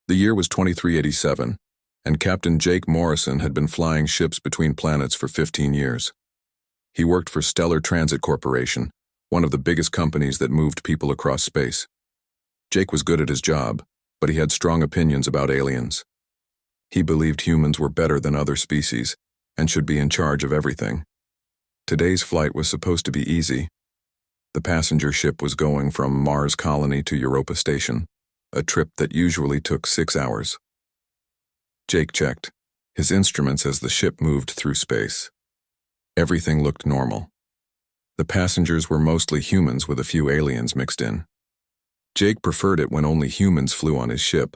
The year was 2387, and Captain Jake Morrison had been flying ships between planets for 15 years. He worked for Stellar Transit Corporation, one of the biggest companies that moved people across space. Jake was good at his job, but he had strong opinions about aliens. He believed humans were better than other species and should be in charge of everything. Today's flight was supposed to be easy. The passenger ship was going from Mars Colony to Europa Station, a trip that usually took 6 hours. Jake checked his instruments as the ship moved through space. Everything looked normal. The passengers were mostly humans with a few aliens mixed in. Jake preferred it when only humans flew on his ship,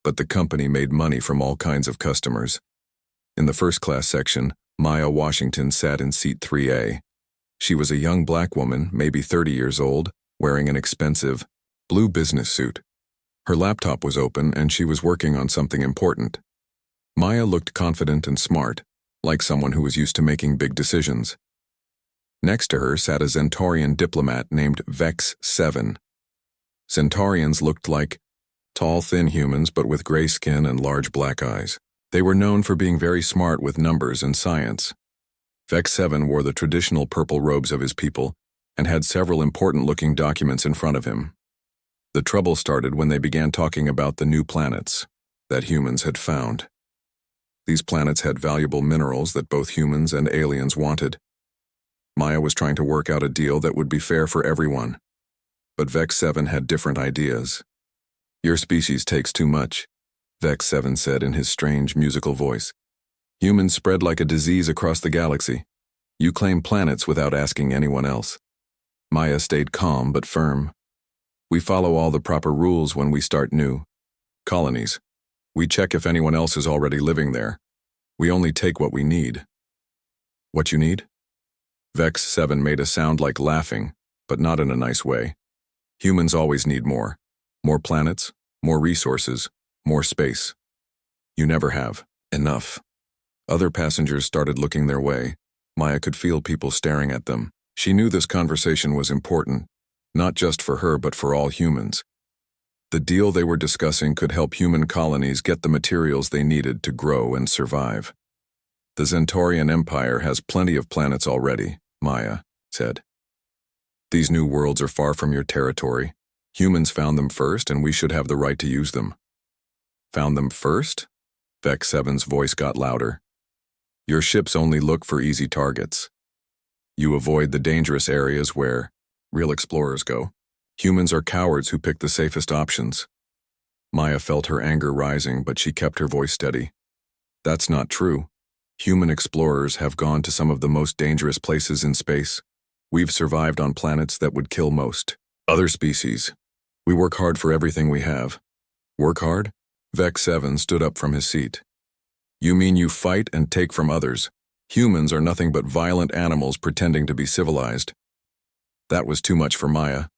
but the company made money from all kinds of customers. In the first-class section, Maya Washington sat in seat 3A. She was a young black woman, maybe 30 years old, wearing an expensive, blue business suit. Her laptop was open and she was working on something important. Maya looked confident and smart, like someone who was used to making big decisions. Next to her sat a Centaurian diplomat named Vex 7. Centaurians looked like tall, thin humans but with gray skin and large black eyes. They were known for being very smart with numbers and science. Vex 7 wore the traditional purple robes of his people and had several important-looking documents in front of him. The trouble started when they began talking about the new planets that humans had found. These planets had valuable minerals that both humans and aliens wanted. Maya was trying to work out a deal that would be fair for everyone. But Vex 7 had different ideas. "Your species takes too much," Vex 7 said in his strange musical voice. "Humans spread like a disease across the galaxy. You claim planets without asking anyone else." Maya stayed calm but firm. "We follow all the proper rules when we start new colonies. We check if anyone else is already living there. We only take what we need." "What you need?" Vex 7 made a sound like laughing, but not in a nice way. "Humans always need more. More planets, more resources, more space. You never have enough." Other passengers started looking their way. Maya could feel people staring at them. She knew this conversation was important, not just for her but for all humans. The deal they were discussing could help human colonies get the materials they needed to grow and survive. "The Centaurian Empire has plenty of planets already," Maya said. "These new worlds are far from your territory. Humans found them first and we should have the right to use them." "Found them first?" Vex 7's voice got louder. "Your ships only look for easy targets. You avoid the dangerous areas where real explorers go. Humans are cowards who pick the safest options." Maya felt her anger rising, but she kept her voice steady. "That's not true. Human explorers have gone to some of the most dangerous places in space. We've survived on planets that would kill most other species. We work hard for everything we have." "Work hard?" Vex 7 stood up from his seat. "You mean you fight and take from others? Humans are nothing but violent animals pretending to be civilized." That was too much for Maya.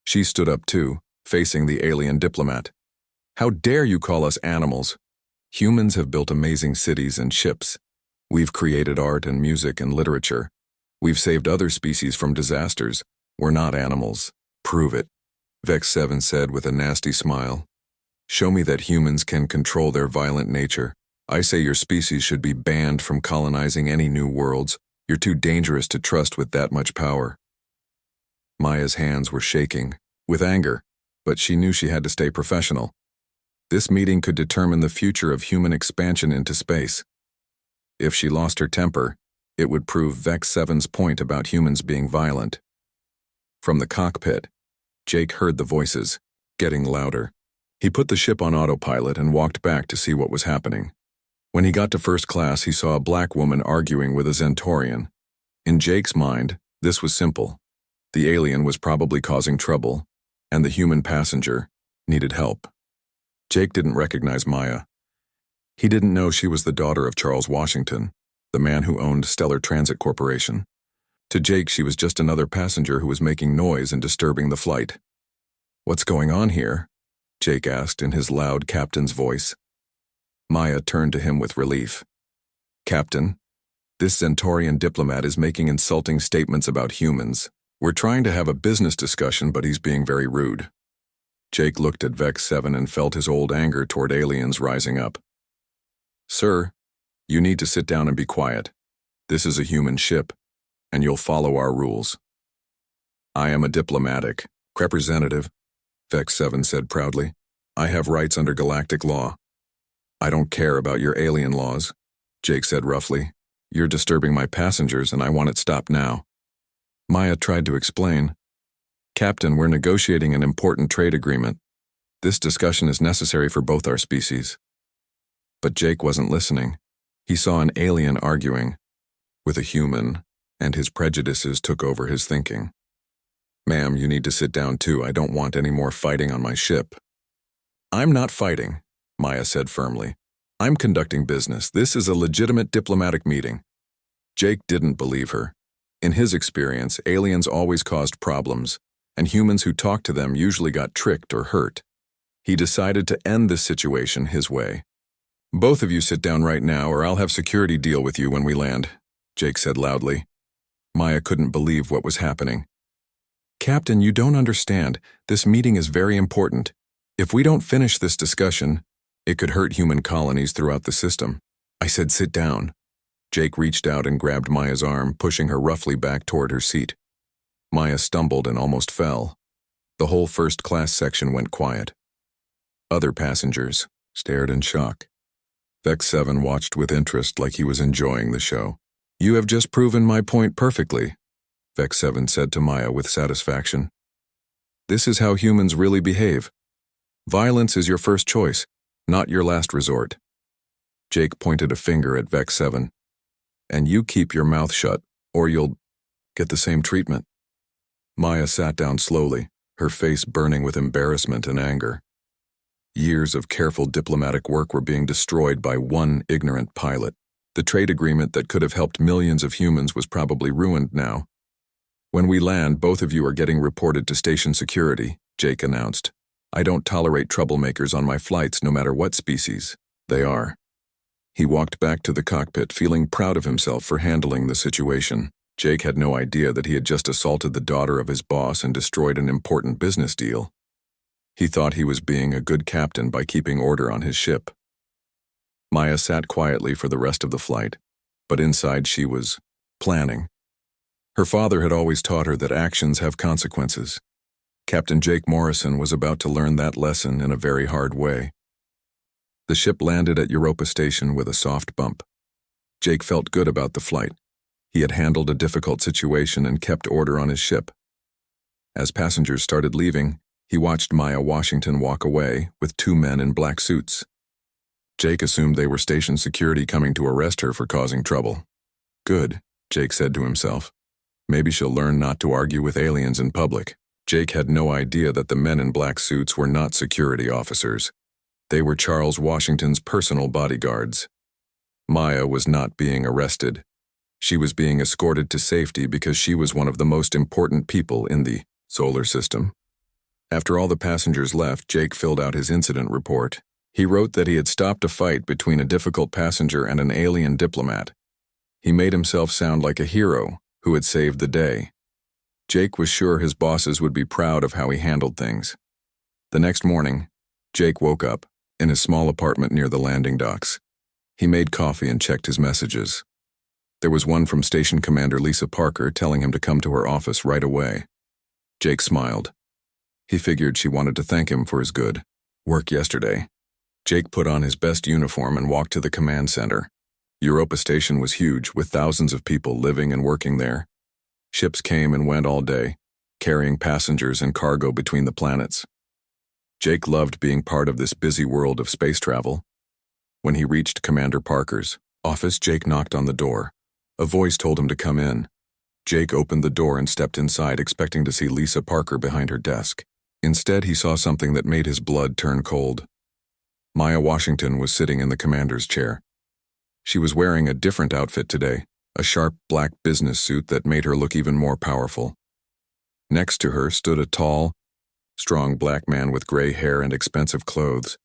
She stood up too, facing the alien diplomat. "How dare you call us animals? Humans have built amazing cities and ships. We've created art and music and literature. We've saved other species from disasters. We're not animals." "Prove it," Vex 7 said with a nasty smile. "Show me that humans can control their violent nature. I say your species should be banned from colonizing any new worlds. You're too dangerous to trust with that much power." Maya's hands were shaking with anger, but she knew she had to stay professional. This meeting could determine the future of human expansion into space. If she lost her temper, it would prove Vex 7's point about humans being violent. From the cockpit, Jake heard the voices, getting louder. He put the ship on autopilot and walked back to see what was happening. When he got to first class, he saw a black woman arguing with a Centaurian. In Jake's mind, this was simple. The alien was probably causing trouble, and the human passenger needed help. Jake didn't recognize Maya. He didn't know she was the daughter of Charles Washington, the man who owned Stellar Transit Corporation. To Jake, she was just another passenger who was making noise and disturbing the flight. "What's going on here?" Jake asked in his loud captain's voice. Maya turned to him with relief. "Captain, this Centaurian diplomat is making insulting statements about humans. We're trying to have a business discussion, but he's being very rude." Jake looked at Vex 7 and felt his old anger toward aliens rising up. "Sir, you need to sit down and be quiet. This is a human ship, and you'll follow our rules." "I am a diplomatic representative," Vex 7 said proudly. "I have rights under galactic law." "I don't care about your alien laws," Jake said roughly. "You're disturbing my passengers and I want it stopped now." Maya tried to explain. "Captain, we're negotiating an important trade agreement. This discussion is necessary for both our species." But Jake wasn't listening. He saw an alien arguing with a human, and his prejudices took over his thinking. "Ma'am, you need to sit down too. I don't want any more fighting on my ship." "I'm not fighting," Maya said firmly. "I'm conducting business. This is a legitimate diplomatic meeting." Jake didn't believe her. In his experience, aliens always caused problems, and humans who talked to them usually got tricked or hurt. He decided to end this situation his way. "Both of you sit down right now or I'll have security deal with you when we land," Jake said loudly. Maya couldn't believe what was happening. "Captain, you don't understand. This meeting is very important. If we don't finish this discussion, it could hurt human colonies throughout the system." "I said sit down." Jake reached out and grabbed Maya's arm, pushing her roughly back toward her seat. Maya stumbled and almost fell. The whole first-class section went quiet. Other passengers stared in shock. Vex 7 watched with interest like he was enjoying the show. "You have just proven my point perfectly," Vex 7 said to Maya with satisfaction. "This is how humans really behave. Violence is your first choice, not your last resort." Jake pointed a finger at Vex 7. "And you keep your mouth shut, or you'll get the same treatment." Maya sat down slowly, her face burning with embarrassment and anger. Years of careful diplomatic work were being destroyed by one ignorant pilot. The trade agreement that could have helped millions of humans was probably ruined now. "When we land, both of you are getting reported to station security," Jake announced. "I don't tolerate troublemakers on my flights, no matter what species they are." He walked back to the cockpit, feeling proud of himself for handling the situation. Jake had no idea that he had just assaulted the daughter of his boss and destroyed an important business deal. He thought he was being a good captain by keeping order on his ship. Maya sat quietly for the rest of the flight, but inside she was planning. Her father had always taught her that actions have consequences. Captain Jake Morrison was about to learn that lesson in a very hard way. The ship landed at Europa Station with a soft bump. Jake felt good about the flight. He had handled a difficult situation and kept order on his ship. As passengers started leaving, he watched Maya Washington walk away with two men in black suits. Jake assumed they were station security coming to arrest her for causing trouble. "Good," Jake said to himself. "Maybe she'll learn not to argue with aliens in public." Jake had no idea that the men in black suits were not security officers. They were Charles Washington's personal bodyguards. Maya was not being arrested. She was being escorted to safety because she was one of the most important people in the solar system. After all the passengers left, Jake filled out his incident report. He wrote that he had stopped a fight between a difficult passenger and an alien diplomat. He made himself sound like a hero who had saved the day. Jake was sure his bosses would be proud of how he handled things. The next morning, Jake woke up in his small apartment near the landing docks. He made coffee and checked his messages. There was one from Station Commander Lisa Parker telling him to come to her office right away. Jake smiled. He figured she wanted to thank him for his good work yesterday. Jake put on his best uniform and walked to the command center. Europa Station was huge, with thousands of people living and working there. Ships came and went all day, carrying passengers and cargo between the planets. Jake loved being part of this busy world of space travel. When he reached Commander Parker's office, Jake knocked on the door. A voice told him to come in. Jake opened the door and stepped inside, expecting to see Lisa Parker behind her desk. Instead, he saw something that made his blood turn cold. Maya Washington was sitting in the commander's chair. She was wearing a different outfit today, a sharp black business suit that made her look even more powerful. Next to her stood a tall, strong black man with gray hair and expensive clothes.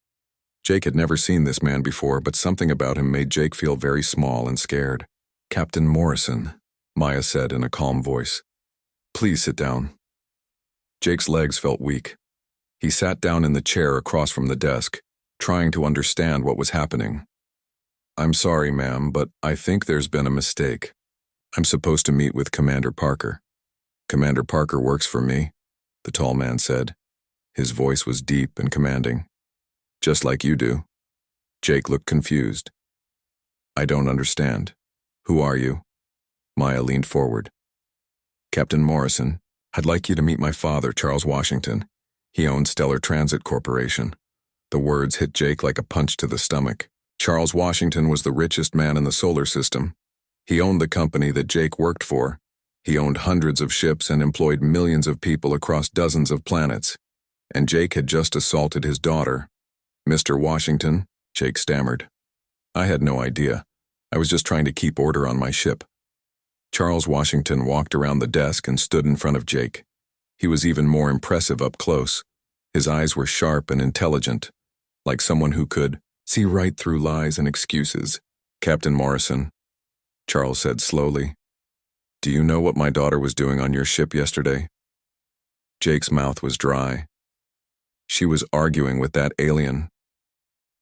Jake had never seen this man before, but something about him made Jake feel very small and scared. "Captain Morrison," Maya said in a calm voice. "Please sit down." Jake's legs felt weak. He sat down in the chair across from the desk, trying to understand what was happening. "I'm sorry, ma'am, but I think there's been a mistake. I'm supposed to meet with Commander Parker." "Commander Parker works for me," the tall man said. His voice was deep and commanding. "Just like you do." Jake looked confused. "I don't understand. Who are you?" Maya leaned forward. "Captain Morrison, I'd like you to meet my father, Charles Washington. He owns Stellar Transit Corporation." The words hit Jake like a punch to the stomach. Charles Washington was the richest man in the solar system. He owned the company that Jake worked for. He owned hundreds of ships and employed millions of people across dozens of planets. And Jake had just assaulted his daughter. "Mr. Washington," Jake stammered. "I had no idea. I was just trying to keep order on my ship." Charles Washington walked around the desk and stood in front of Jake. He was even more impressive up close. His eyes were sharp and intelligent, like someone who could see right through lies and excuses. "Captain Morrison," Charles said slowly, "do you know what my daughter was doing on your ship yesterday?" Jake's mouth was dry. "She was arguing with that alien."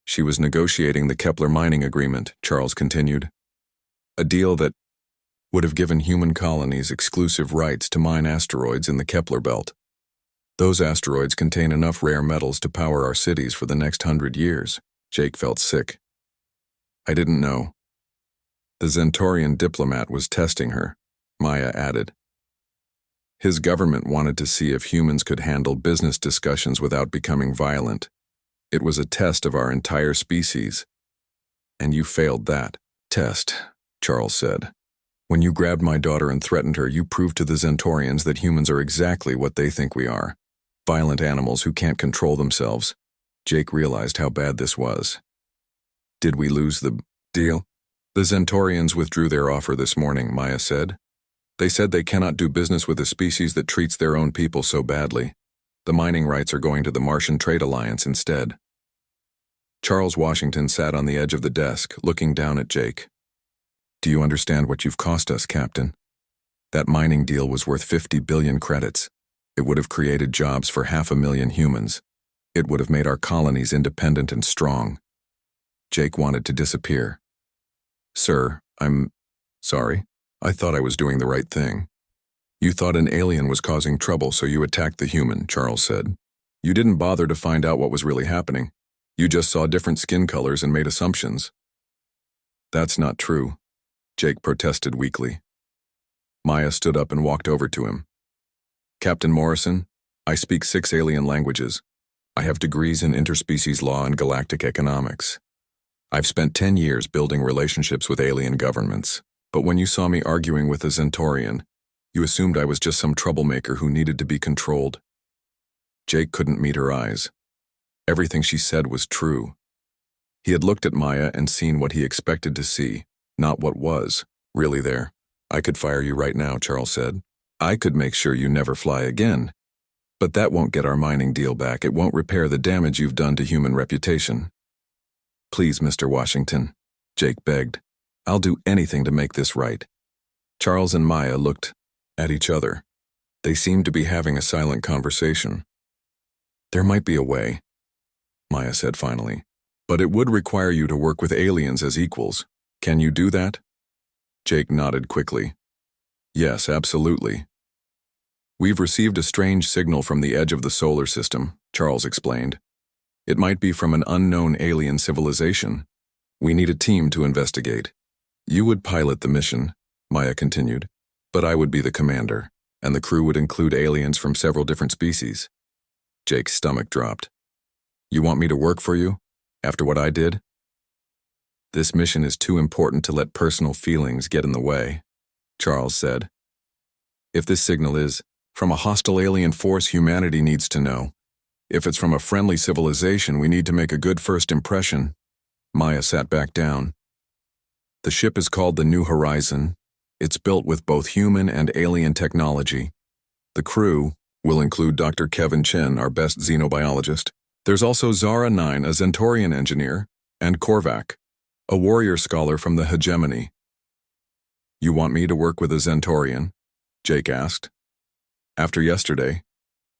"She was negotiating the Kepler mining agreement," Charles continued. "A deal that would have given human colonies exclusive rights to mine asteroids in the Kepler belt. Those asteroids contain enough rare metals to power our cities for the next 100 years. Jake felt sick. "I didn't know." "The Zentorian diplomat was testing her," Maya added. "His government wanted to see if humans could handle business discussions without becoming violent. It was a test of our entire species. And you failed that test," Charles said. "When you grabbed my daughter and threatened her, you proved to the Zentorians that humans are exactly what they think we are. Violent animals who can't control themselves." Jake realized how bad this was. "Did we lose the deal?" "The Zentorians withdrew their offer this morning," Maya said. "They said they cannot do business with a species that treats their own people so badly. The mining rights are going to the Martian Trade Alliance instead." Charles Washington sat on the edge of the desk, looking down at Jake. "Do you understand what you've cost us, Captain? That mining deal was worth 50 billion credits. It would have created jobs for 500,000 humans. It would have made our colonies independent and strong." Jake wanted to disappear. "Sir, I'm sorry. I thought I was doing the right thing." "You thought an alien was causing trouble, so you attacked the human," Charles said. "You didn't bother to find out what was really happening. You just saw different skin colors and made assumptions." "That's not true," Jake protested weakly. Maya stood up and walked over to him. "Captain Morrison, I speak 6 alien languages. I have degrees in interspecies law and galactic economics. I've spent 10 years building relationships with alien governments, but when you saw me arguing with a Zentorian, you assumed I was just some troublemaker who needed to be controlled." Jake couldn't meet her eyes. Everything she said was true. He had looked at Maya and seen what he expected to see, not what was really there. "I could fire you right now," Charles said. "I could make sure you never fly again. But that won't get our mining deal back. It won't repair the damage you've done to human reputation." "Please, Mr. Washington," Jake begged. "I'll do anything to make this right." Charles and Maya looked at each other. They seemed to be having a silent conversation. "There might be a way," Maya said finally. "But it would require you to work with aliens as equals. Can you do that?" Jake nodded quickly. "Yes, absolutely." "We've received a strange signal from the edge of the solar system," Charles explained. "It might be from an unknown alien civilization. We need a team to investigate. You would pilot the mission," Maya continued, "but I would be the commander, and the crew would include aliens from several different species." Jake's stomach dropped. "You want me to work for you? After what I did?" "This mission is too important to let personal feelings get in the way," Charles said. "If this signal is from a hostile alien force, humanity needs to know. If it's from a friendly civilization, we need to make a good first impression." Maya sat back down. "The ship is called the New Horizon. It's built with both human and alien technology. The crew will include Dr. Kevin Chen, our best xenobiologist. There's also Zara 9, a Zentorian engineer, and Korvac, a warrior scholar from the hegemony." "You want me to work with a Zentorian?" Jake asked. "After yesterday?"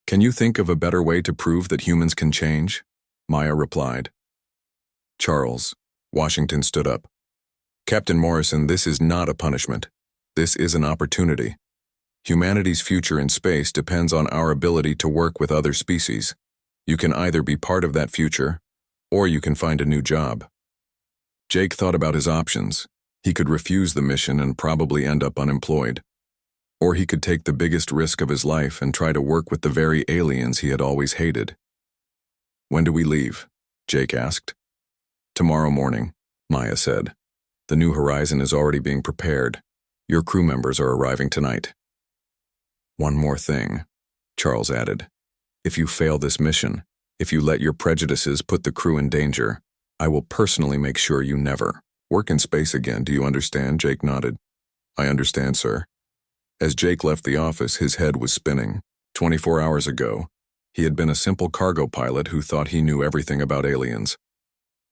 Can you think of a better way to prove that humans can change? Maya replied. Charles. Washington stood up. Captain Morrison, this is not a punishment. This is an opportunity. Humanity's future in space depends on our ability to work with other species. You can either be part of that future, or you can find a new job. Jake thought about his options. He could refuse the mission and probably end up unemployed. Or he could take the biggest risk of his life and try to work with the very aliens he had always hated. When do we leave? Jake asked. Tomorrow morning, Maya said. The New Horizon is already being prepared. Your crew members are arriving tonight. One more thing, Charles added. If you fail this mission, if you let your prejudices put the crew in danger, I will personally make sure you never work in space again. Do you understand? Jake nodded. I understand, sir. As Jake left the office, his head was spinning. 24 hours ago, he had been a simple cargo pilot who thought he knew everything about aliens.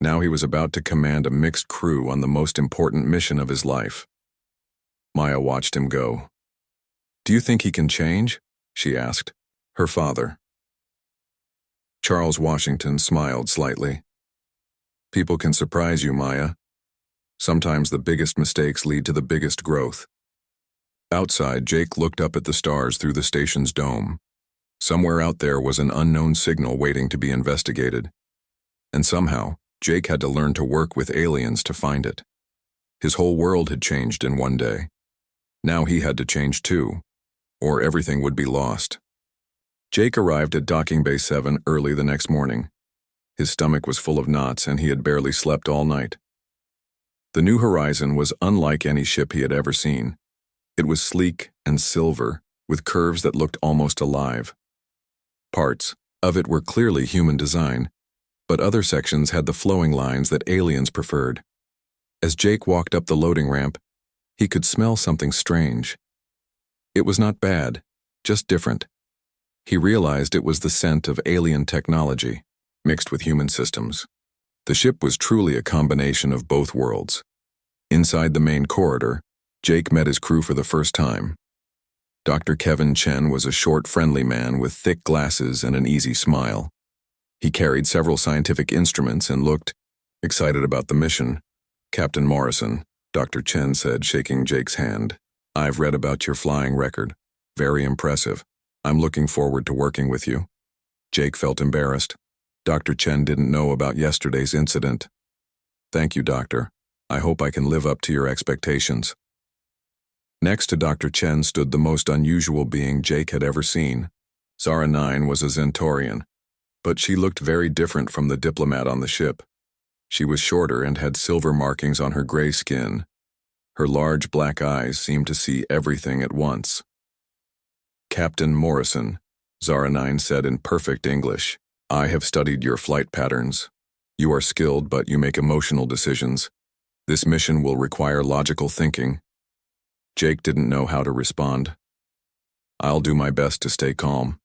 Now he was about to command a mixed crew on the most important mission of his life. Maya watched him go. Do you think he can change? She asked. Her father. Charles Washington smiled slightly. People can surprise you, Maya. Sometimes the biggest mistakes lead to the biggest growth. Outside, Jake looked up at the stars through the station's dome. Somewhere out there was an unknown signal waiting to be investigated. And somehow, Jake had to learn to work with aliens to find it. His whole world had changed in one day. Now he had to change too, or everything would be lost. Jake arrived at Docking Bay 7 early the next morning. His stomach was full of knots and he had barely slept all night. The New Horizon was unlike any ship he had ever seen. It was sleek and silver, with curves that looked almost alive. Parts of it were clearly human design, but other sections had the flowing lines that aliens preferred. As Jake walked up the loading ramp, he could smell something strange. It was not bad, just different. He realized it was the scent of alien technology, mixed with human systems. The ship was truly a combination of both worlds. Inside the main corridor, Jake met his crew for the first time. Dr. Kevin Chen was a short, friendly man with thick glasses and an easy smile. He carried several scientific instruments and looked excited about the mission. Captain Morrison, Dr. Chen said, shaking Jake's hand. I've read about your flying record. Very impressive. I'm looking forward to working with you. Jake felt embarrassed. Dr. Chen didn't know about yesterday's incident. Thank you, Doctor. I hope I can live up to your expectations. Next to Dr. Chen stood the most unusual being Jake had ever seen. Zara 9 was a Centaurian, but she looked very different from the diplomat on the ship. She was shorter and had silver markings on her gray skin. Her large black eyes seemed to see everything at once. Captain Morrison, Zara 9 said in perfect English, I have studied your flight patterns. You are skilled, but you make emotional decisions. This mission will require logical thinking. Jake didn't know how to respond. I'll do my best to stay calm.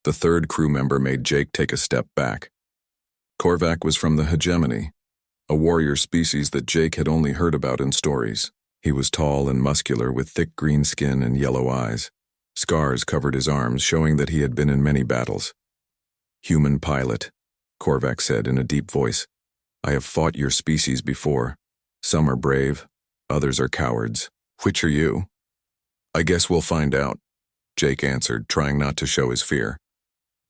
The third crew member made Jake take a step back. Korvac was from the hegemony, a warrior species that Jake had only heard about in stories. He was tall and muscular with thick green skin and yellow eyes. Scars covered his arms, showing that he had been in many battles. Human pilot, Korvac said in a deep voice. I have fought your species before. Some are brave, others are cowards. Which are you? I guess we'll find out, Jake answered, trying not to show his fear.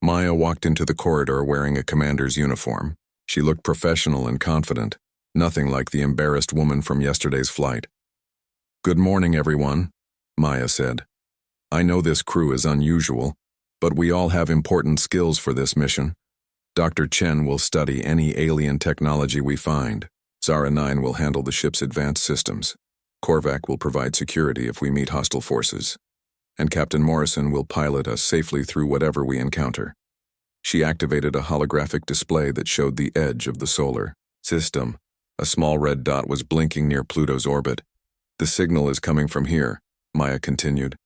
Maya walked into the corridor wearing a commander's uniform. She looked professional and confident, nothing like the embarrassed woman from yesterday's flight. Good morning, everyone, Maya said. I know this crew is unusual, but we all have important skills for this mission. Dr. Chen will study any alien technology we find. Zara 9 will handle the ship's advanced systems. Korvac will provide security if we meet hostile forces. And Captain Morrison will pilot us safely through whatever we encounter. She activated a holographic display that showed the edge of the solar system. A small red dot was blinking near Pluto's orbit. The signal is coming from here, Maya continued.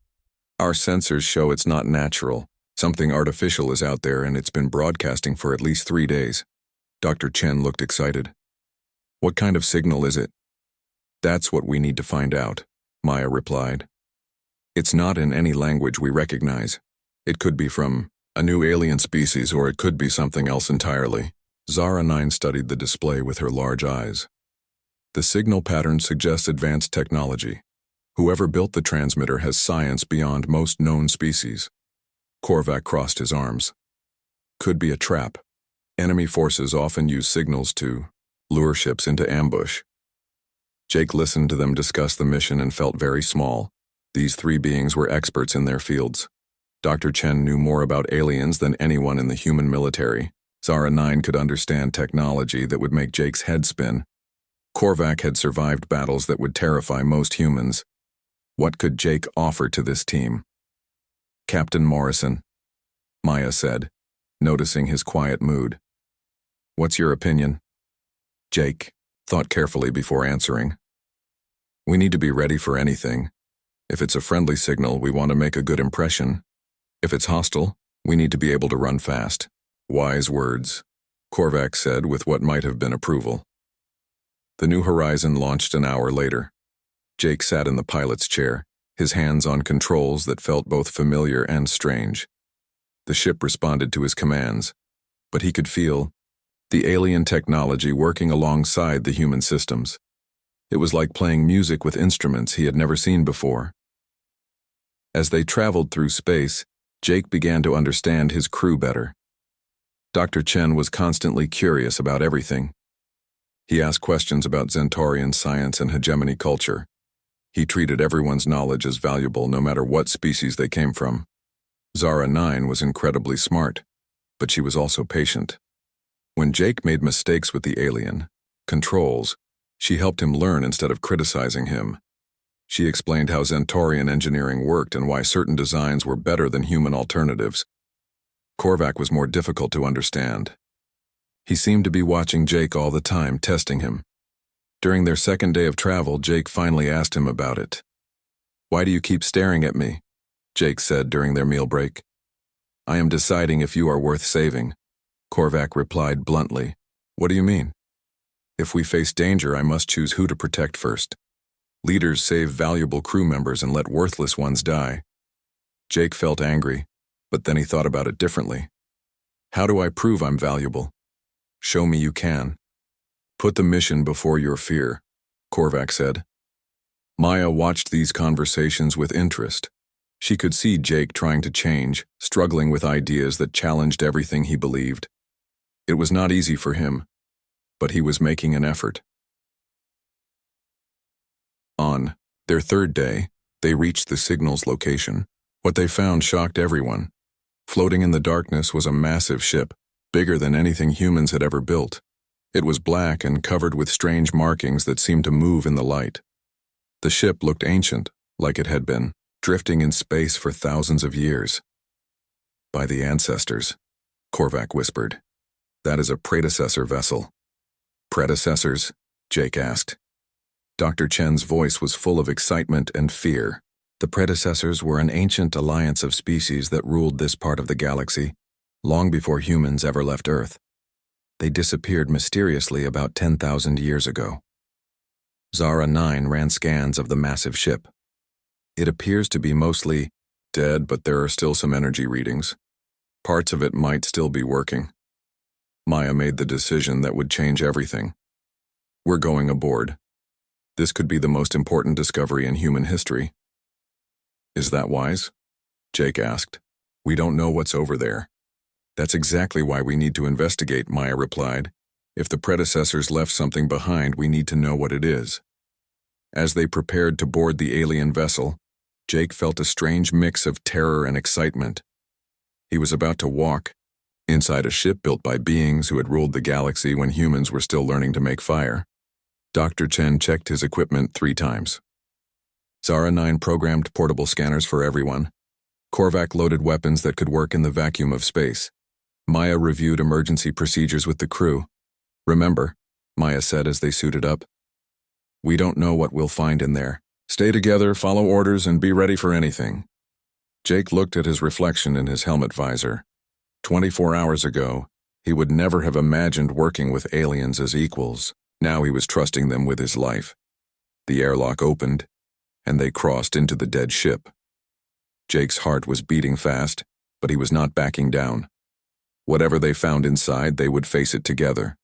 Our sensors show it's not natural. Something artificial is out there and it's been broadcasting for at least 3 days. Dr. Chen looked excited. What kind of signal is it? That's what we need to find out, Maya replied. It's not in any language we recognize. It could be from a new alien species, or it could be something else entirely. Zara 9 studied the display with her large eyes. The signal pattern suggests advanced technology. Whoever built the transmitter has science beyond most known species. Korvac crossed his arms. Could be a trap. Enemy forces often use signals to lure ships into ambush. Jake listened to them discuss the mission and felt very small. These three beings were experts in their fields. Dr. Chen knew more about aliens than anyone in the human military. Zara 9 could understand technology that would make Jake's head spin. Korvac had survived battles that would terrify most humans. What could Jake offer to this team? Captain Morrison, Maya said, noticing his quiet mood. What's your opinion? Jake thought carefully before answering. We need to be ready for anything. If it's a friendly signal, we want to make a good impression. If it's hostile, we need to be able to run fast. Wise words, Korvac said with what might have been approval. The New Horizon launched an hour later. Jake sat in the pilot's chair, his hands on controls that felt both familiar and strange. The ship responded to his commands, but he could feel the alien technology working alongside the human systems. It was like playing music with instruments he had never seen before. As they traveled through space, Jake began to understand his crew better. Dr. Chen was constantly curious about everything. He asked questions about Zentaurian science and hegemony culture. He treated everyone's knowledge as valuable no matter what species they came from. Zara 9 was incredibly smart, but she was also patient. When Jake made mistakes with the alien controls, she helped him learn instead of criticizing him. She explained how Zentaurian engineering worked and why certain designs were better than human alternatives. Korvac was more difficult to understand. He seemed to be watching Jake all the time, testing him. During their second day of travel, Jake finally asked him about it. Why do you keep staring at me? Jake said during their meal break. I am deciding if you are worth saving. Korvac replied bluntly. What do you mean? If we face danger, I must choose who to protect first. Leaders save valuable crew members and let worthless ones die. Jake felt angry, but then he thought about it differently. How do I prove I'm valuable? Show me you can. Put the mission before your fear, Korvac said. Maya watched these conversations with interest. She could see Jake trying to change, struggling with ideas that challenged everything he believed. It was not easy for him, but he was making an effort. On their third day, they reached the signal's location. What they found shocked everyone. Floating in the darkness was a massive ship, bigger than anything humans had ever built. It was black and covered with strange markings that seemed to move in the light. The ship looked ancient, like it had been drifting in space for thousands of years. By the ancestors, Korvac whispered. That is a predecessor vessel. Predecessors? Jake asked. Dr. Chen's voice was full of excitement and fear. The predecessors were an ancient alliance of species that ruled this part of the galaxy, long before humans ever left Earth. They disappeared mysteriously about 10,000 years ago. Zara 9 ran scans of the massive ship. It appears to be mostly dead, but there are still some energy readings. Parts of it might still be working. Maya made the decision that would change everything. We're going aboard. This could be the most important discovery in human history. Is that wise? Jake asked. We don't know what's over there. That's exactly why we need to investigate, Maya replied. If the predecessors left something behind, we need to know what it is. As they prepared to board the alien vessel, Jake felt a strange mix of terror and excitement. He was about to walk inside a ship built by beings who had ruled the galaxy when humans were still learning to make fire. Dr. Chen checked his equipment 3 times. Zara 9 programmed portable scanners for everyone. Korvac loaded weapons that could work in the vacuum of space. Maya reviewed emergency procedures with the crew. Remember, Maya said as they suited up. We don't know what we'll find in there. Stay together, follow orders, and be ready for anything. Jake looked at his reflection in his helmet visor. 24 hours ago, he would never have imagined working with aliens as equals. Now he was trusting them with his life. The airlock opened, and they crossed into the dead ship. Jake's heart was beating fast. But he was not backing down. Whatever they found inside, they would face it together.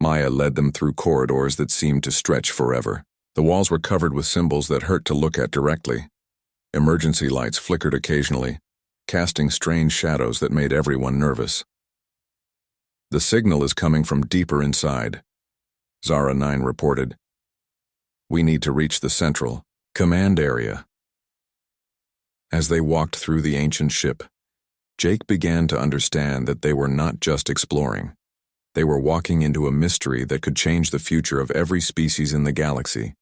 Maya led them through corridors that seemed to stretch forever. The walls were covered with symbols that hurt to look at directly. Emergency lights flickered occasionally, casting strange shadows that made everyone nervous. "The signal is coming from deeper inside," Zara 9 reported. "We need to reach the central command area." As they walked through the ancient ship, Jake began to understand that they were not just exploring. They were walking into a mystery that could change the future of every species in the galaxy.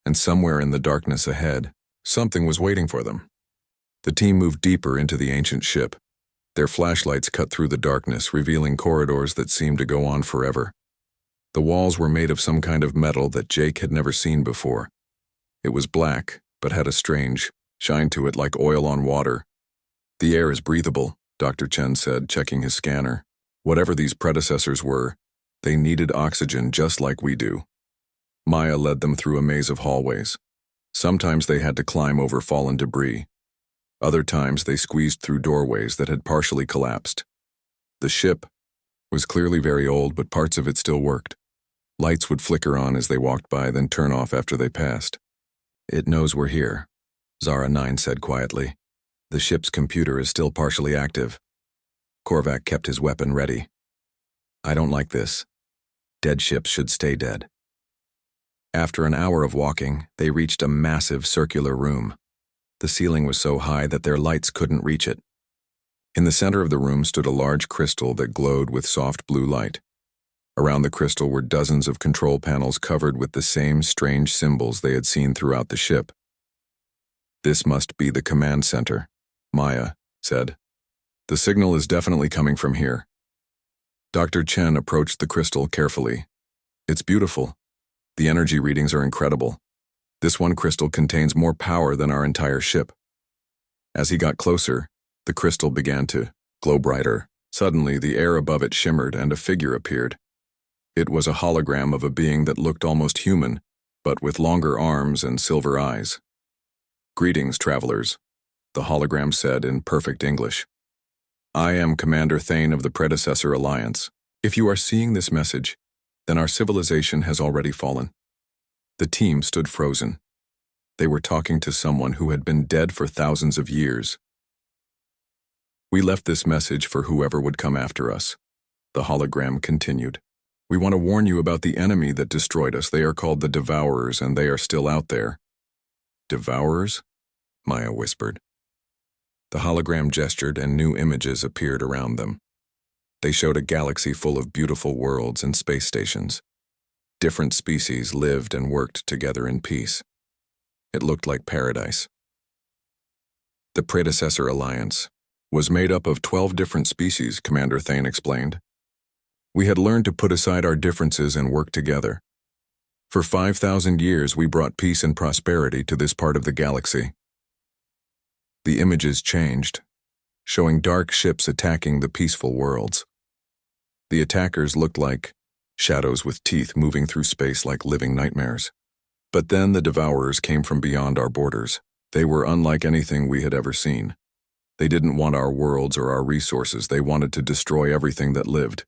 And somewhere in the darkness ahead, something was waiting for them. The team moved deeper into the ancient ship. Their flashlights cut through the darkness, revealing corridors that seemed to go on forever. The walls were made of some kind of metal that Jake had never seen before. It was black, but had a strange shine to it, like oil on water. "The air is breathable," Dr. Chen said, checking his scanner. "Whatever these predecessors were, they needed oxygen just like we do." Maya led them through a maze of hallways. Sometimes they had to climb over fallen debris. Other times they squeezed through doorways that had partially collapsed. The ship was clearly very old, but parts of it still worked. Lights would flicker on as they walked by, then turn off after they passed. "It knows we're here," Zara 9 said quietly. "The ship's computer is still partially active." Korvac kept his weapon ready. "I don't like this. Dead ships should stay dead." After an hour of walking, they reached a massive circular room. The ceiling was so high that their lights couldn't reach it. In the center of the room stood a large crystal that glowed with soft blue light. Around the crystal were dozens of control panels covered with the same strange symbols they had seen throughout the ship. "This must be the command center," Maya said. "The signal is definitely coming from here." Dr. Chen approached the crystal carefully. "It's beautiful. The energy readings are incredible. This one crystal contains more power than our entire ship." As he got closer, the crystal began to glow brighter. Suddenly, the air above it shimmered and a figure appeared. It was a hologram of a being that looked almost human, but with longer arms and silver eyes. "Greetings, travelers," the hologram said in perfect English. "I am Commander Thane of the Predecessor Alliance. If you are seeing this message, then our civilization has already fallen." The team stood frozen. They were talking to someone who had been dead for thousands of years. "We left this message for whoever would come after us," the hologram continued. "We want to warn you about the enemy that destroyed us. They are called the Devourers, and they are still out there." "Devourers?" Maya whispered. The hologram gestured and new images appeared around them. They showed a galaxy full of beautiful worlds and space stations. Different species lived and worked together in peace. It looked like paradise. The Predecessor Alliance was made up of 12 different species, Commander Thane explained. "We had learned to put aside our differences and work together. For 5,000 years, we brought peace and prosperity to this part of the galaxy." The images changed, showing dark ships attacking the peaceful worlds. The attackers looked like shadows with teeth moving through space like living nightmares. But then the Devourers came from beyond our borders. They were unlike anything we had ever seen. They didn't want our worlds or our resources. They wanted to destroy everything that lived.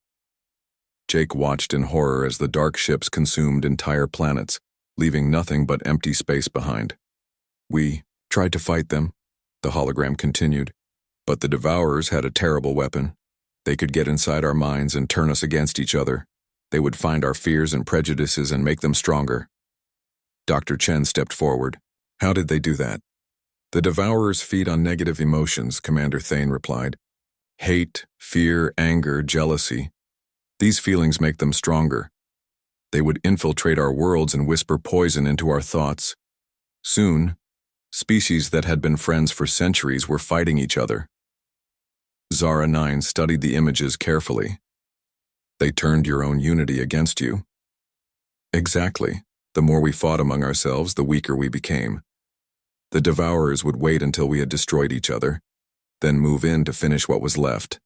Jake watched in horror as the dark ships consumed entire planets, leaving nothing but empty space behind. "We tried to fight them," the hologram continued, "but the Devourers had a terrible weapon. They could get inside our minds and turn us against each other. They would find our fears and prejudices and make them stronger." Dr. Chen stepped forward. "How did they do that?" "The Devourers feed on negative emotions," Commander Thane replied. "Hate, fear, anger, jealousy. These feelings make them stronger. They would infiltrate our worlds and whisper poison into our thoughts. Soon, species that had been friends for centuries were fighting each other." Zara 9 studied the images carefully. "They turned your own unity against you." "Exactly. The more we fought among ourselves, the weaker we became. The Devourers would wait until we had destroyed each other, then move in to finish what was left."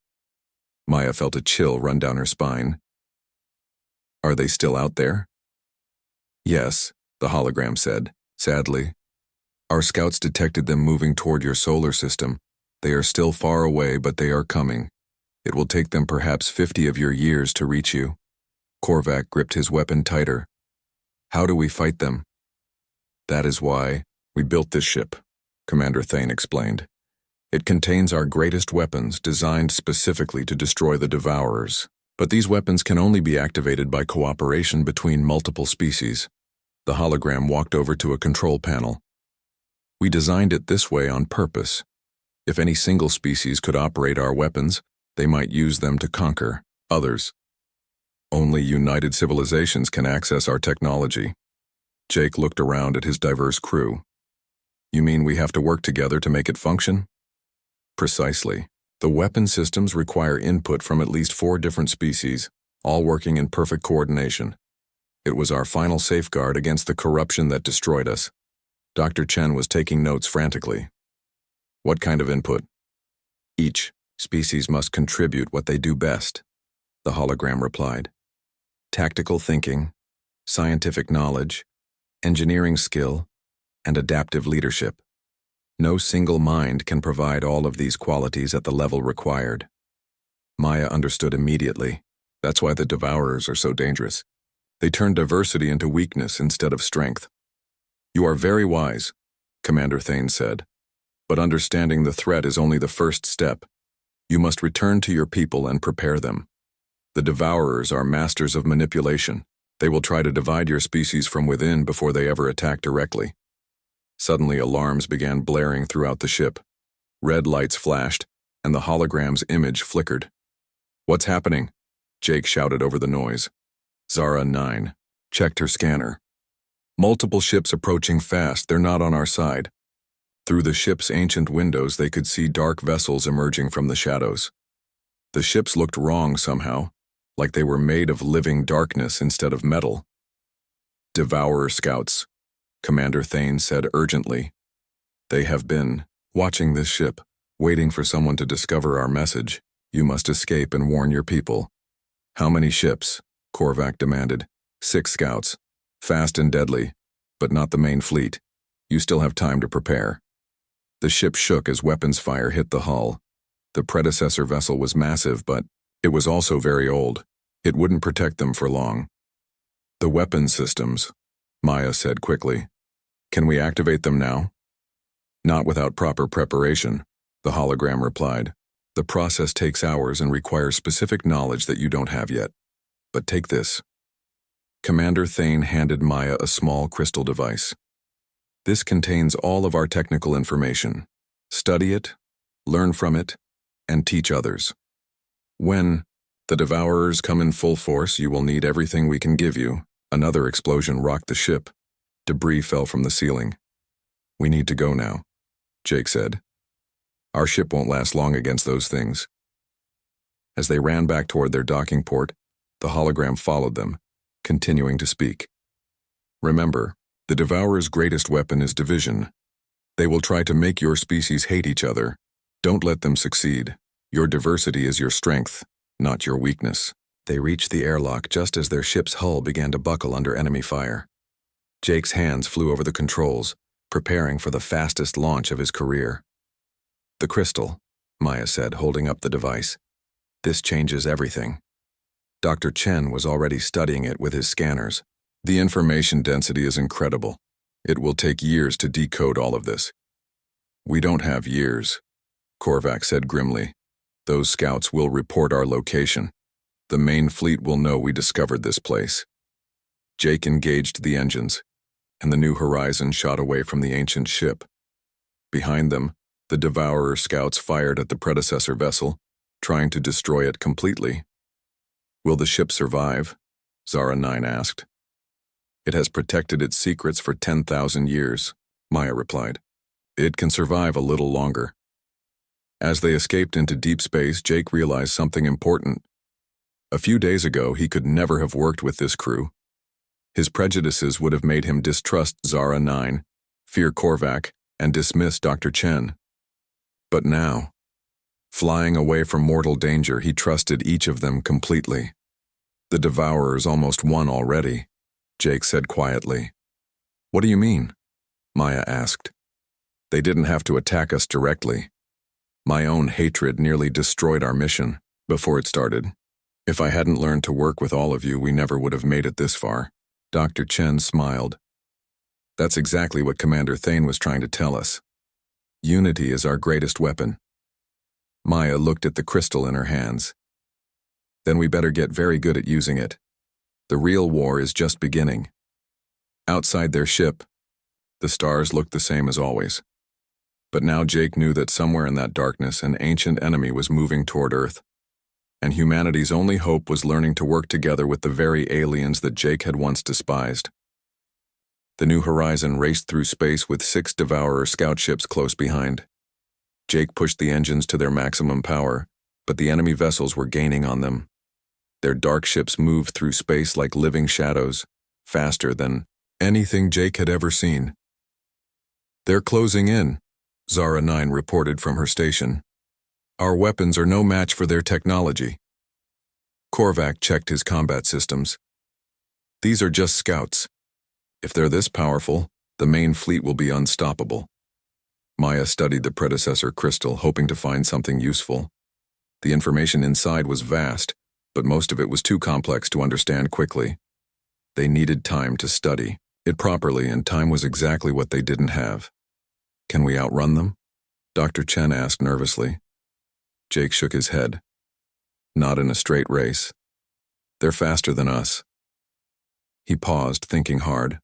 Maya felt a chill run down her spine. "Are they still out there?" "Yes," the hologram said, sadly. "Our scouts detected them moving toward your solar system. They are still far away, but they are coming. It will take them perhaps 50 of your years to reach you. Korvac gripped his weapon tighter. How do we fight them? That is why we built this ship, Commander Thane explained. It contains our greatest weapons designed specifically to destroy the Devourers. But these weapons can only be activated by cooperation between multiple species. The hologram walked over to a control panel. We designed it this way on purpose. If any single species could operate our weapons, they might use them to conquer others. Only united civilizations can access our technology. Jake looked around at his diverse crew. You mean we have to work together to make it function? Precisely. The weapon systems require input from at least 4 different species, all working in perfect coordination. It was our final safeguard against the corruption that destroyed us. Dr. Chen was taking notes frantically. What kind of input? Each species must contribute what they do best, the hologram replied. Tactical thinking, scientific knowledge, engineering skill, and adaptive leadership. No single mind can provide all of these qualities at the level required. Maya understood immediately. That's why the Devourers are so dangerous. They turn diversity into weakness instead of strength. You are very wise, Commander Thane said. But understanding the threat is only the first step. You must return to your people and prepare them. The Devourers are masters of manipulation. They will try to divide your species from within before they ever attack directly. Suddenly, alarms began blaring throughout the ship. Red lights flashed, and the hologram's image flickered. What's happening? Jake shouted over the noise. Zara 9 checked her scanner. Multiple ships approaching fast, they're not on our side. Through the ship's ancient windows, they could see dark vessels emerging from the shadows. The ships looked wrong somehow, like they were made of living darkness instead of metal. Devourer scouts, Commander Thane said urgently. They have been watching this ship, waiting for someone to discover our message. You must escape and warn your people. How many ships? Korvac demanded. 6 scouts. Fast and deadly, but not the main fleet. You still have time to prepare. The ship shook as weapons fire hit the hull. The predecessor vessel was massive, but it was also very old. It wouldn't protect them for long. The weapon systems, Maya said quickly. Can we activate them now? Not without proper preparation, the hologram replied. The process takes hours and requires specific knowledge that you don't have yet. But take this. Commander Thane handed Maya a small crystal device. This contains all of our technical information. Study it, learn from it, and teach others. When the Devourers come in full force, you will need everything we can give you. Another explosion rocked the ship. Debris fell from the ceiling. We need to go now, Jake said. Our ship won't last long against those things. As they ran back toward their docking port, the hologram followed them, continuing to speak. Remember, the Devourer's greatest weapon is division. They will try to make your species hate each other. Don't let them succeed. Your diversity is your strength, not your weakness. They reached the airlock just as their ship's hull began to buckle under enemy fire. Jake's hands flew over the controls, preparing for the fastest launch of his career. The crystal, Maya said, holding up the device. This changes everything. Dr. Chen was already studying it with his scanners. The information density is incredible. It will take years to decode all of this. We don't have years, Korvac said grimly. Those scouts will report our location. The main fleet will know we discovered this place. Jake engaged the engines, and the new horizon shot away from the ancient ship. Behind them, the Devourer scouts fired at the predecessor vessel, trying to destroy it completely. Will the ship survive? Zara 9 asked. It has protected its secrets for 10,000 years, Maya replied. It can survive a little longer. As they escaped into deep space, Jake realized something important. A few days ago, he could never have worked with this crew. His prejudices would have made him distrust Zara 9, fear Korvac, and dismiss Dr. Chen. But now, flying away from mortal danger, he trusted each of them completely. The Devourers almost won already, Jake said quietly. What do you mean? Maya asked. They didn't have to attack us directly. My own hatred nearly destroyed our mission before it started. If I hadn't learned to work with all of you, we never would have made it this far. Dr. Chen smiled. That's exactly what Commander Thane was trying to tell us. Unity is our greatest weapon. Maya looked at the crystal in her hands. Then we better get very good at using it. The real war is just beginning. Outside their ship, the stars looked the same as always. But now Jake knew that somewhere in that darkness an ancient enemy was moving toward Earth. And humanity's only hope was learning to work together with the very aliens that Jake had once despised. The New Horizon raced through space with 6 Devourer scout ships close behind. Jake pushed the engines to their maximum power, but the enemy vessels were gaining on them. Their dark ships moved through space like living shadows, faster than anything Jake had ever seen. They're closing in, Zara 9 reported from her station. Our weapons are no match for their technology. Korvac checked his combat systems. These are just scouts. If they're this powerful, the main fleet will be unstoppable. Maya studied the predecessor crystal, hoping to find something useful. The information inside was vast, but most of it was too complex to understand quickly. They needed time to study it properly, and time was exactly what they didn't have. Can we outrun them? Dr. Chen asked nervously. Jake shook his head. Not in a straight race. They're faster than us. He paused, thinking hard.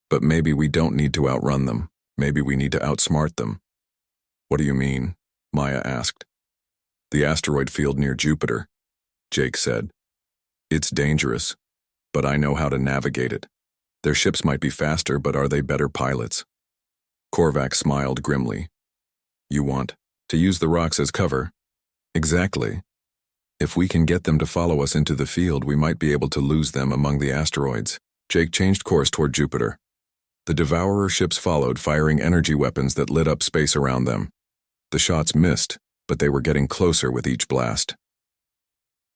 But maybe we don't need to outrun them. Maybe we need to outsmart them. What do you mean? Maya asked. The asteroid field near Jupiter, Jake said. It's dangerous, but I know how to navigate it. Their ships might be faster, but are they better pilots? Korvac smiled grimly. You want to use the rocks as cover? Exactly. If we can get them to follow us into the field, we might be able to lose them among the asteroids. Jake changed course toward Jupiter. The Devourer ships followed, firing energy weapons that lit up space around them. The shots missed, but they were getting closer with each blast.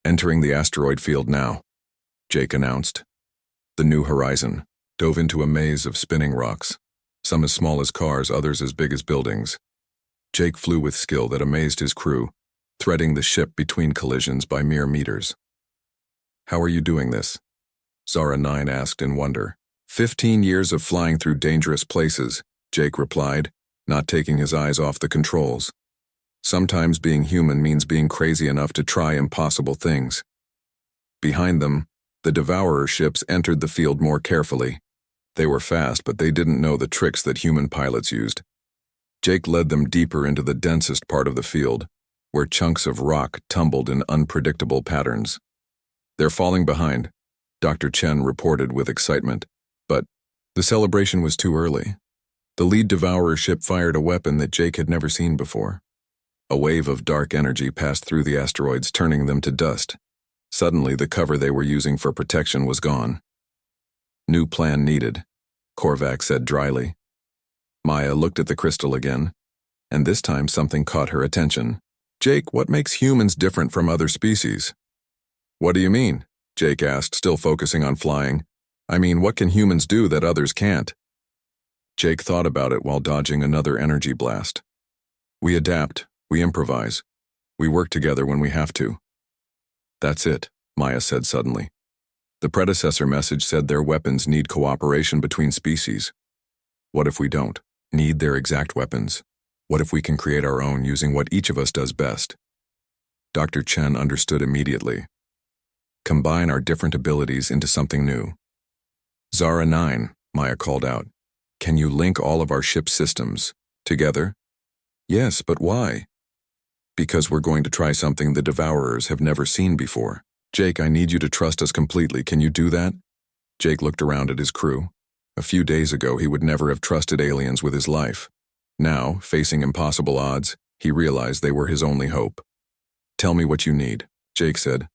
Entering the asteroid field now, Jake announced. The New Horizon dove into a maze of spinning rocks, some as small as cars, others as big as buildings. Jake flew with skill that amazed his crew, threading the ship between collisions by mere meters. How are you doing this? Zara 9 asked in wonder. 15 years of flying through dangerous places, Jake replied, not taking his eyes off the controls. Sometimes being human means being crazy enough to try impossible things. Behind them, the Devourer ships entered the field more carefully. They were fast, but they didn't know the tricks that human pilots used. Jake led them deeper into the densest part of the field, where chunks of rock tumbled in unpredictable patterns. They're falling behind, Dr. Chen reported with excitement. But the celebration was too early. The lead Devourer ship fired a weapon that Jake had never seen before. A wave of dark energy passed through the asteroids, turning them to dust. Suddenly, the cover they were using for protection was gone. New plan needed, Korvac said dryly. Maya looked at the crystal again, and this time something caught her attention. Jake, what makes humans different from other species? What do you mean? Jake asked, still focusing on flying. I mean, what can humans do that others can't? Jake thought about it while dodging another energy blast. We adapt, we improvise, we work together when we have to. That's it, Maya said suddenly. The predecessor message said their weapons need cooperation between species. What if we don't need their exact weapons? What if we can create our own using what each of us does best? Dr. Chen understood immediately. Combine our different abilities into something new. Zara 9, Maya called out. Can you link all of our ship systems together? Yes, but why? Because we're going to try something the Devourers have never seen before. Jake, I need you to trust us completely. Can you do that? Jake looked around at his crew. A few days ago, he would never have trusted aliens with his life. Now, facing impossible odds, he realized they were his only hope. Tell me what you need, Jake said.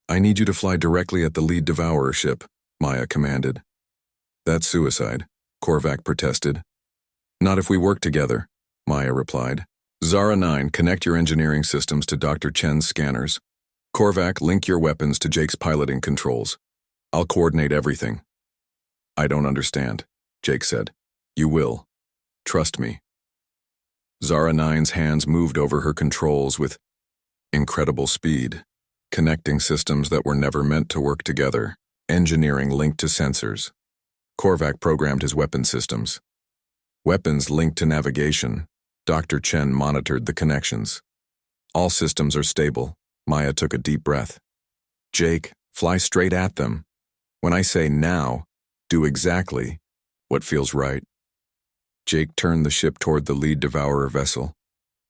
I need you to fly directly at the lead Devourer ship, Maya commanded. That's suicide, Korvac protested. Not if we work together, Maya replied. Zara 9, connect your engineering systems to Dr. Chen's scanners. Korvac, link your weapons to Jake's piloting controls. I'll coordinate everything. I don't understand, Jake said. You will. Trust me. Zara 9's hands moved over her controls with incredible speed, connecting systems that were never meant to work together, engineering linked to sensors. Korvac programmed his weapon systems. Weapons linked to navigation. Dr. Chen monitored the connections. All systems are stable. Maya took a deep breath. Jake, fly straight at them. When I say now, do exactly what feels right. Jake turned the ship toward the lead Devourer vessel.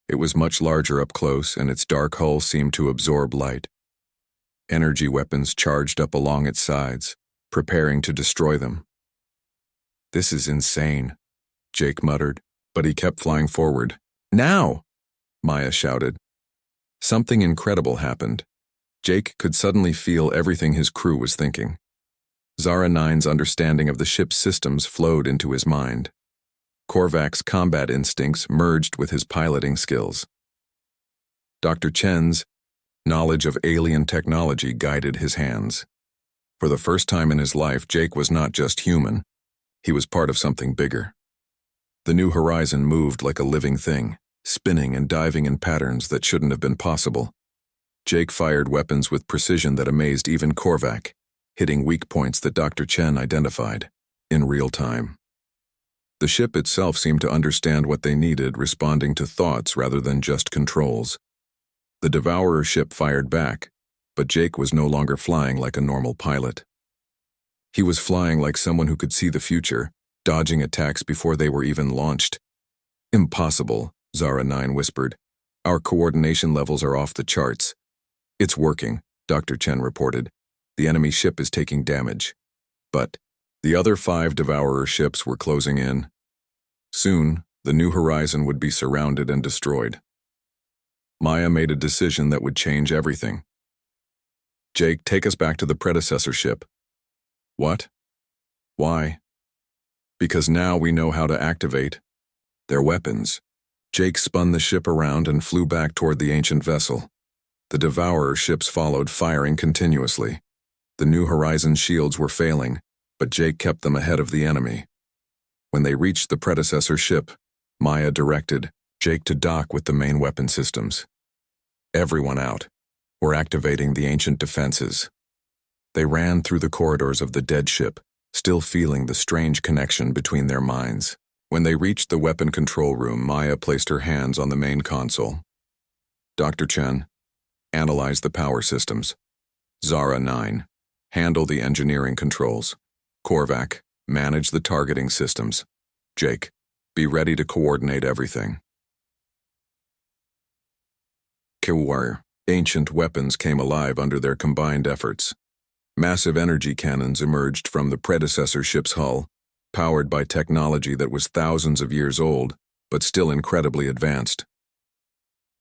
It was much larger up close, and its dark hull seemed to absorb light. Energy weapons charged up along its sides, preparing to destroy them. This is insane, Jake muttered, but he kept flying forward. Now! Maya shouted. Something incredible happened. Jake could suddenly feel everything his crew was thinking. Zara 9's understanding of the ship's systems flowed into his mind. Korvac's combat instincts merged with his piloting skills. Dr. Chen's knowledge of alien technology guided his hands. For the first time in his life, Jake was not just human. He was part of something bigger. The New Horizon moved like a living thing, spinning and diving in patterns that shouldn't have been possible. Jake fired weapons with precision that amazed even Korvac, hitting weak points that Dr. Chen identified in real time. The ship itself seemed to understand what they needed, responding to thoughts rather than just controls. The Devourer ship fired back, but Jake was no longer flying like a normal pilot. He was flying like someone who could see the future, dodging attacks before they were even launched. Impossible, Zara 9 whispered. Our coordination levels are off the charts. It's working, Dr. Chen reported. The enemy ship is taking damage. But the other 5 Devourer ships were closing in. Soon, the New Horizon would be surrounded and destroyed. Maya made a decision that would change everything. Jake, take us back to the predecessor ship. What? Why? Because now we know how to activate their weapons. Jake spun the ship around and flew back toward the ancient vessel. The Devourer ships followed, firing continuously. The New Horizon shields were failing, but Jake kept them ahead of the enemy. When they reached the predecessor ship, Maya directed Jake to dock with the main weapon systems. Everyone out. We're activating the ancient defenses. They ran through the corridors of the dead ship, still feeling the strange connection between their minds. When they reached the weapon control room, Maya placed her hands on the main console. Dr. Chen, analyze the power systems. Zara 9, handle the engineering controls. Korvac, manage the targeting systems. Jake, be ready to coordinate everything. Kiwar, ancient weapons came alive under their combined efforts. Massive energy cannons emerged from the predecessor ship's hull, powered by technology that was thousands of years old, but still incredibly advanced.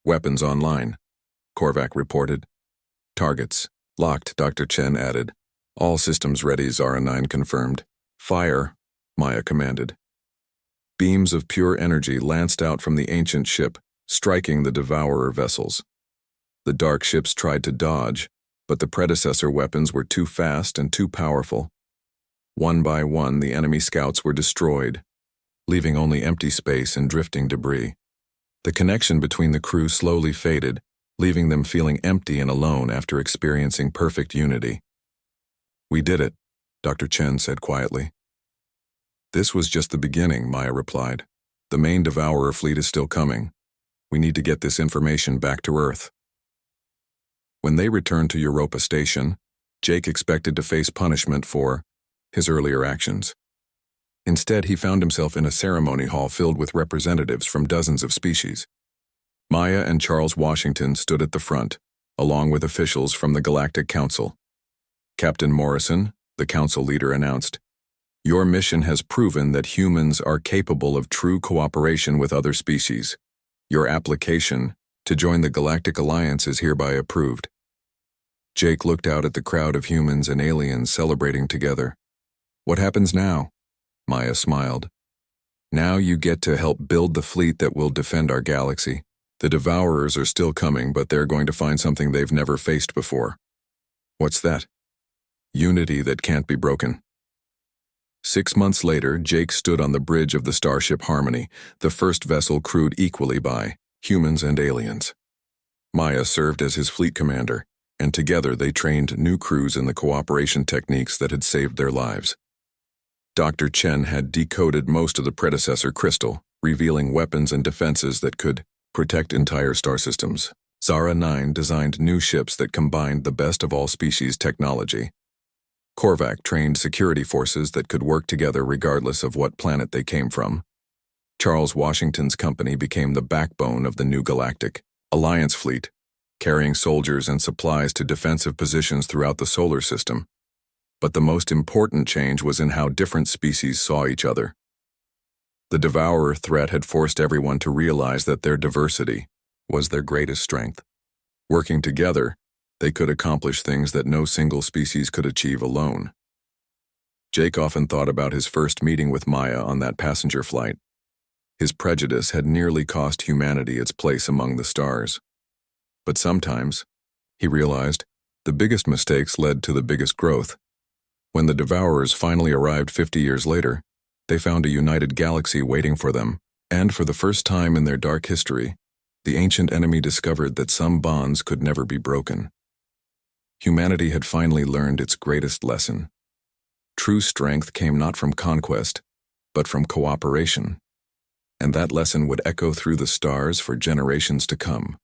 Weapons online, Korvac reported. Targets locked, Dr. Chen added. All systems ready, Zara 9 confirmed. Fire, Maya commanded. Beams of pure energy lanced out from the ancient ship, striking the Devourer vessels. The dark ships tried to dodge, but the predecessor weapons were too fast and too powerful. One by one, the enemy scouts were destroyed, leaving only empty space and drifting debris. The connection between the crew slowly faded, leaving them feeling empty and alone after experiencing perfect unity. We did it, Dr. Chen said quietly. This was just the beginning, Maya replied. The main Devourer fleet is still coming. We need to get this information back to Earth. When they returned to Europa Station, Jake expected to face punishment for his earlier actions. Instead, he found himself in a ceremony hall filled with representatives from dozens of species. Maya and Charles Washington stood at the front, along with officials from the Galactic Council. Captain Morrison, the council leader, announced, "Your mission has proven that humans are capable of true cooperation with other species. Your application to join the Galactic Alliance is hereby approved." Jake looked out at the crowd of humans and aliens celebrating together. What happens now? Maya smiled. Now you get to help build the fleet that will defend our galaxy. The Devourers are still coming, but they're going to find something they've never faced before. What's that? Unity that can't be broken. 6 months later, Jake stood on the bridge of the starship Harmony, the first vessel crewed equally by humans and aliens. Maya served as his fleet commander, and together they trained new crews in the cooperation techniques that had saved their lives. Dr. Chen had decoded most of the predecessor crystal, revealing weapons and defenses that could protect entire star systems. Zara 9 designed new ships that combined the best of all species technology. Korvac trained security forces that could work together regardless of what planet they came from. Charles Washington's company became the backbone of the new galactic Alliance fleet, carrying soldiers and supplies to defensive positions throughout the solar system. But the most important change was in how different species saw each other. The Devourer threat had forced everyone to realize that their diversity was their greatest strength. Working together, they could accomplish things that no single species could achieve alone. Jake often thought about his first meeting with Maya on that passenger flight. His prejudice had nearly cost humanity its place among the stars. But sometimes, he realized, the biggest mistakes led to the biggest growth. When the Devourers finally arrived 50 years later, they found a united galaxy waiting for them, and for the first time in their dark history, the ancient enemy discovered that some bonds could never be broken. Humanity had finally learned its greatest lesson. True strength came not from conquest, but from cooperation. And that lesson would echo through the stars for generations to come.